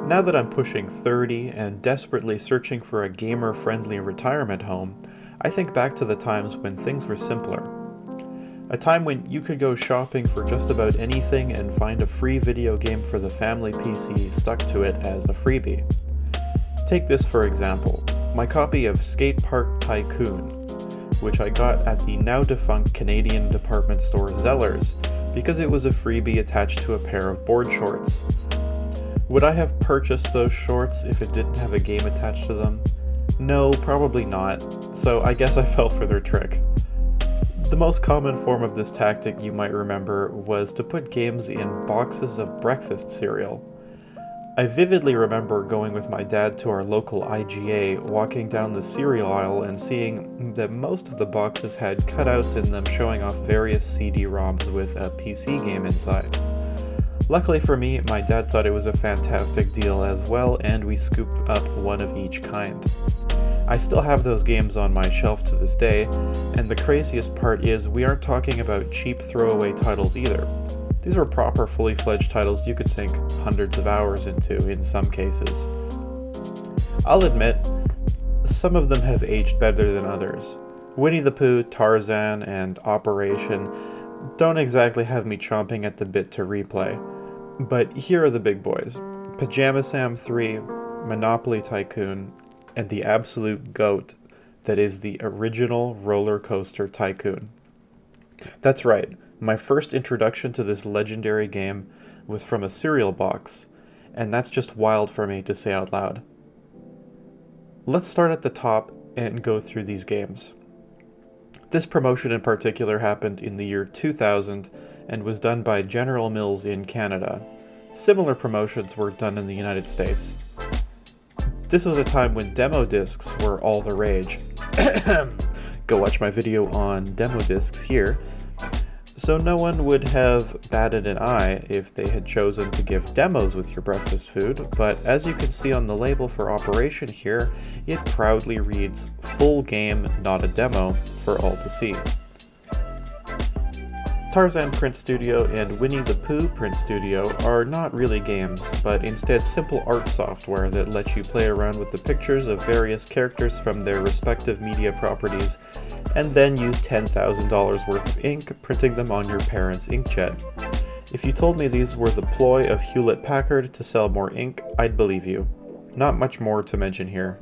Now that I'm pushing 30 and desperately searching for a gamer-friendly retirement home, I think back to the times when things were simpler. A time when you could go shopping for just about anything and find a free video game for the family PC stuck to it as a freebie. Take this for example, my copy of Skate Park Tycoon, which I got at the now-defunct Canadian department store Zellers because it was a freebie attached to a pair of board shorts. Would I have purchased those shorts if it didn't have a game attached to them? No, probably not, so I guess I fell for their trick. The most common form of this tactic you might remember was to put games in boxes of breakfast cereal. I vividly remember going with my dad to our local IGA, walking down the cereal aisle and seeing that most of the boxes had cutouts in them showing off various CD-ROMs with a PC game inside. Luckily for me, my dad thought it was a fantastic deal as well, and we scooped up one of each kind. I still have those games on my shelf to this day, and the craziest part is we aren't talking about cheap throwaway titles either. These were proper fully fledged titles you could sink hundreds of hours into in some cases. I'll admit, some of them have aged better than others. Winnie the Pooh, Tarzan, and Operation don't exactly have me chomping at the bit to replay. But here are the big boys: Pajama Sam 3, Monopoly Tycoon, and the absolute GOAT that is the original Roller Coaster Tycoon. That's right. My first introduction to this legendary game was from a cereal box, and that's just wild for me to say out loud. Let's start at the top and go through these games. This promotion in particular happened in the year 2000 and was done by General Mills in Canada. Similar promotions were done in the United States. This was a time when demo discs were all the rage. Go watch my video on demo discs here. So no one would have batted an eye if they had chosen to give demos with your breakfast food, but as you can see on the label for Operation here, it proudly reads "Full Game, Not a Demo" for all to see. Tarzan Print Studio and Winnie the Pooh Print Studio are not really games, but instead simple art software that lets you play around with the pictures of various characters from their respective media properties, and then use $10,000 worth of ink, printing them on your parents' inkjet. If you told me these were the ploy of Hewlett-Packard to sell more ink, I'd believe you. Not much more to mention here.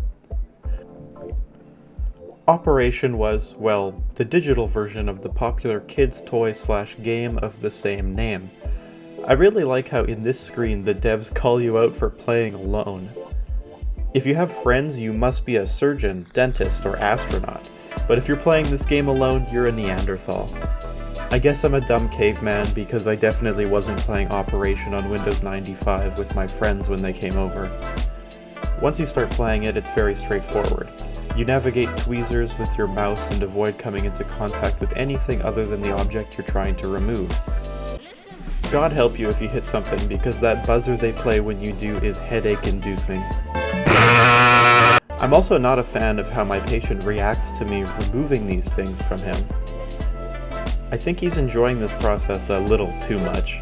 Operation was, well, the digital version of the popular kids' toy/game of the same name. I really like how in this screen the devs call you out for playing alone. If you have friends, you must be a surgeon, dentist, or astronaut, but if you're playing this game alone, you're a Neanderthal. I guess I'm a dumb caveman because I definitely wasn't playing Operation on Windows 95 with my friends when they came over. Once you start playing it, it's very straightforward. You navigate tweezers with your mouse and avoid coming into contact with anything other than the object you're trying to remove. God help you if you hit something, because that buzzer they play when you do is headache-inducing. I'm also not a fan of how my patient reacts to me removing these things from him. I think he's enjoying this process a little too much.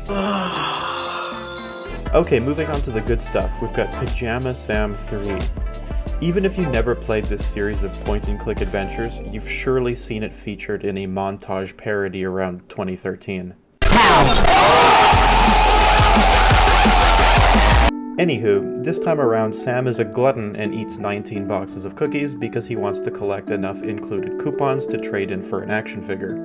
Okay, moving on to the good stuff, we've got Pajama Sam 3. Even if you never played this series of point-and-click adventures, you've surely seen it featured in a montage parody around 2013. Anywho, this time around Sam is a glutton and eats 19 boxes of cookies because he wants to collect enough included coupons to trade in for an action figure.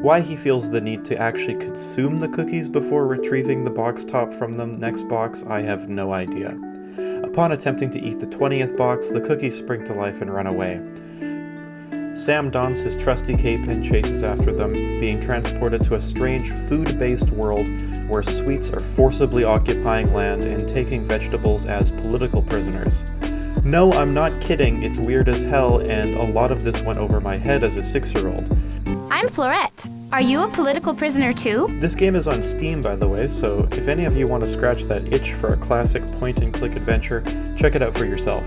Why he feels the need to actually consume the cookies before retrieving the box top from the next box, I have no idea. Upon attempting to eat the 20th box, the cookies spring to life and run away. Sam dons his trusty cape and chases after them, being transported to a strange food-based world where sweets are forcibly occupying land and taking vegetables as political prisoners. No, I'm not kidding, it's weird as hell, and a lot of this went over my head as a 6-year-old. I'm Florette. Are you a political prisoner too? This game is on Steam, by the way, so if any of you want to scratch that itch for a classic point-and-click adventure, check it out for yourself.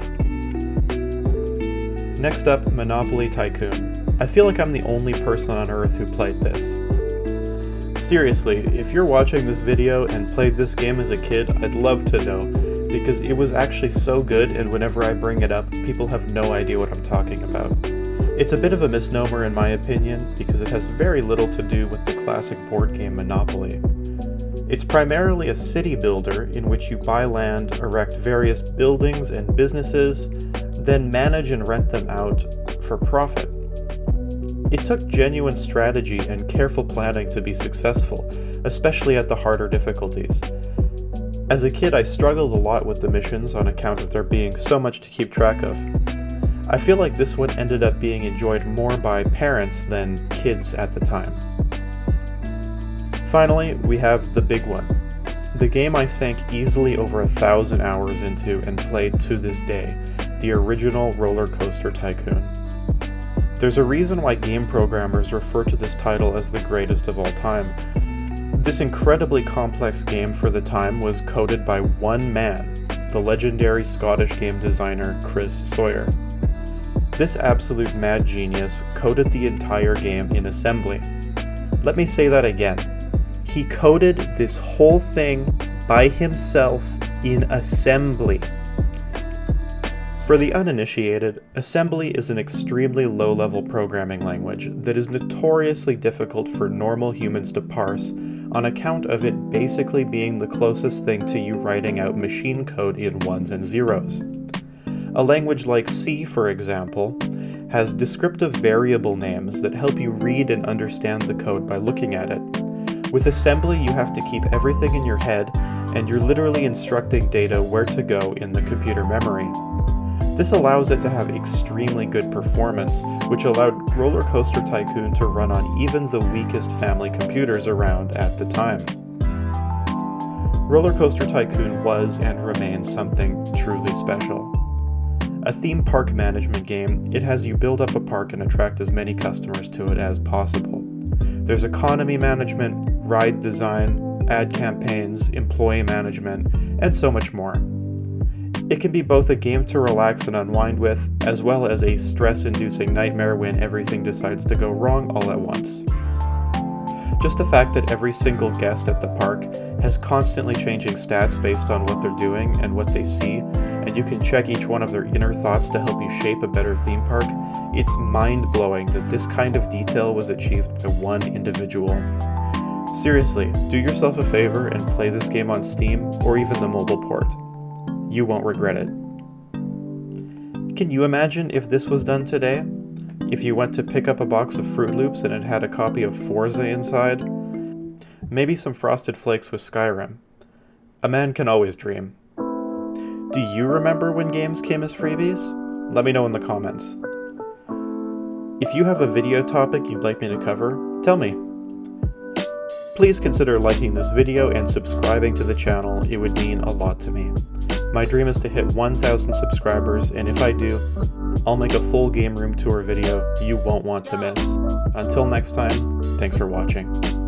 Next up, Monopoly Tycoon. I feel like I'm the only person on Earth who played this. Seriously, if you're watching this video and played this game as a kid, I'd love to know. because it was actually so good, and whenever I bring it up, people have no idea what I'm talking about. It's a bit of a misnomer in my opinion, because it has very little to do with the classic board game Monopoly. It's primarily a city builder in which you buy land, erect various buildings and businesses, then manage and rent them out for profit. It took genuine strategy and careful planning to be successful, especially at the harder difficulties. As a kid, I struggled a lot with the missions on account of there being so much to keep track of. I feel like this one ended up being enjoyed more by parents than kids at the time. Finally, we have the big one. The game I sank easily over 1,000 hours into and played to this day, the original Roller Coaster Tycoon. There's a reason why game programmers refer to this title as the greatest of all time. This incredibly complex game for the time was coded by one man, the legendary Scottish game designer Chris Sawyer. This absolute mad genius coded the entire game in assembly. Let me say that again. He coded this whole thing by himself in assembly. For the uninitiated, assembly is an extremely low-level programming language that is notoriously difficult for normal humans to parse on account of it basically being the closest thing to you writing out machine code in ones and zeros. A language like C, for example, has descriptive variable names that help you read and understand the code by looking at it. With assembly, you have to keep everything in your head, and you're literally instructing data where to go in the computer memory. This allows it to have extremely good performance, which allowed Roller Coaster Tycoon to run on even the weakest family computers around at the time. Roller Coaster Tycoon was and remains something truly special. A theme park management game, it has you build up a park and attract as many customers to it as possible. There's economy management, ride design, ad campaigns, employee management, and so much more. It can be both a game to relax and unwind with, as well as a stress-inducing nightmare when everything decides to go wrong all at once. Just the fact that every single guest at the park has constantly changing stats based on what they're doing and what they see, and you can check each one of their inner thoughts to help you shape a better theme park, it's mind-blowing that this kind of detail was achieved by one individual. Seriously, do yourself a favor and play this game on Steam or even the mobile port. You won't regret it. Can you imagine if this was done today? If you went to pick up a box of Fruit Loops and it had a copy of Forza inside? Maybe some Frosted Flakes with Skyrim. A man can always dream. Do you remember when games came as freebies? Let me know in the comments. If you have a video topic you'd like me to cover, tell me. Please consider liking this video and subscribing to the channel, it would mean a lot to me. My dream is to hit 1,000 subscribers, and if I do, I'll make a full game room tour video you won't want to miss. Until next time, thanks for watching.